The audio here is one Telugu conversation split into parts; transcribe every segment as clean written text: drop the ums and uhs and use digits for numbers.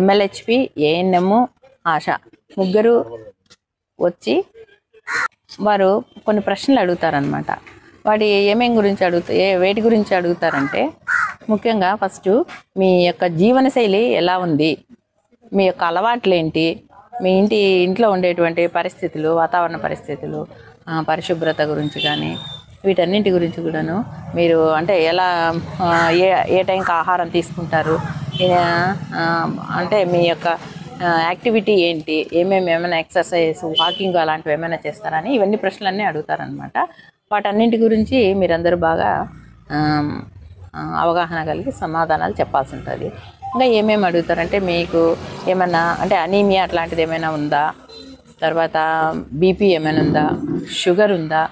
MLHP, ANM, ఆశా ముగ్గురు వచ్చి వారు కొన్ని ప్రశ్నలు అడుగుతారనమాట. వాటి ఏమేం గురించి వేటి గురించి అడుగుతారంటే, ముఖ్యంగా ఫస్ట్ మీ యొక్క జీవనశైలి ఎలా ఉంది, మీ యొక్క అలవాట్లు ఏంటి, మీ ఇంట్లో ఉండేటువంటి పరిస్థితులు, వాతావరణ పరిస్థితులు, పరిశుభ్రత గురించి కానీ వీటన్నింటి గురించి కూడాను మీరు అంటే ఎలా ఏ టైంకి ఆహారం తీసుకుంటారు, అంటే మీ యొక్క యాక్టివిటీ ఏంటి, ఏమైనా ఎక్సర్సైజ్, వాకింగ్ అలాంటివి ఏమైనా చేస్తారని ఇవన్నీ ప్రశ్నలన్నీ అడుగుతారనమాట. వాటన్నింటి గురించి మీరందరూ బాగా అవగాహన కలిగి సమాధానాలు చెప్పాల్సి ఉంటుంది. ఇంకా ఏమేమి అడుగుతారంటే, మీకు ఏమన్నా అంటే అనీమియా అట్లాంటిది ఏమైనా ఉందా, తర్వాత బీపీ ఏమైనా ఉందా, షుగర్ ఉందా,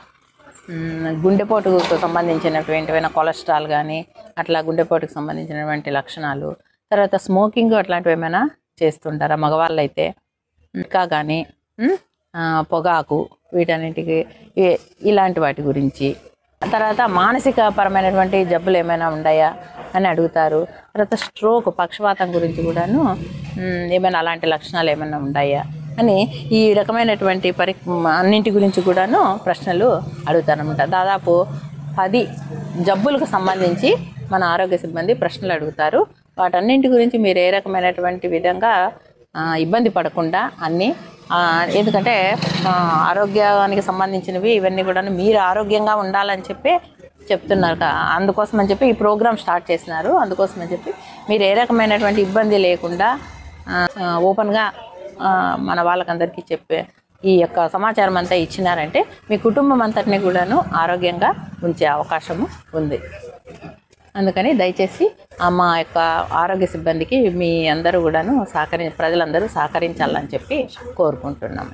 గుండెపోటుకు సంబంధించినటువంటి కొలెస్ట్రాల్ కానీ అట్లా గుండెపోటుకు సంబంధించినటువంటి లక్షణాలు, తర్వాత స్మోకింగ్ అట్లాంటివి ఏమైనా చేస్తుంటారా మగవాళ్ళు అయితే, ఇంకా కానీ పొగాకు, వీటన్నిటికీ ఇలాంటి వాటి గురించి. తర్వాత మానసిక పరమైనటువంటి జబ్బులు ఏమైనా ఉన్నాయా అని అడుగుతారు. తర్వాత స్ట్రోక్, పక్షవాతం గురించి కూడాను ఏమైనా అలాంటి లక్షణాలు ఏమైనా ఉన్నాయా అని ఈ రకమైనటువంటి అన్నింటి గురించి కూడాను ప్రశ్నలు అడుగుతారనమాట. దాదాపు 10 జబ్బులకు సంబంధించి మన ఆరోగ్య సిబ్బంది ప్రశ్నలు అడుగుతారు. వాటన్నింటి గురించి మీరు ఏ రకమైనటువంటి విధంగా ఇబ్బంది పడకుండా అన్నీ, ఎందుకంటే ఆరోగ్యానికి సంబంధించినవి ఇవన్నీ కూడా మీరు ఆరోగ్యంగా ఉండాలని చెప్పి చెప్తున్నారు. అందుకోసం అని చెప్పి ఈ ప్రోగ్రామ్ స్టార్ట్ చేసినారు. అందుకోసం అని చెప్పి మీరు ఏ రకమైనటువంటి ఇబ్బంది లేకుండా ఓపెన్గా మన వాళ్ళకందరికీ చెప్పే ఈ యొక్క సమాచారం అంతా ఇచ్చినారంటే మీ కుటుంబం అంతటిని కూడాను ఆరోగ్యంగా ఉంచే అవకాశము ఉంది. అందుకని దయచేసి మా యొక్క ఆరోగ్య సిబ్బందికి మీ అందరూ కూడాను ప్రజలందరూ సహకరించాలని చెప్పి కోరుకుంటున్నాము.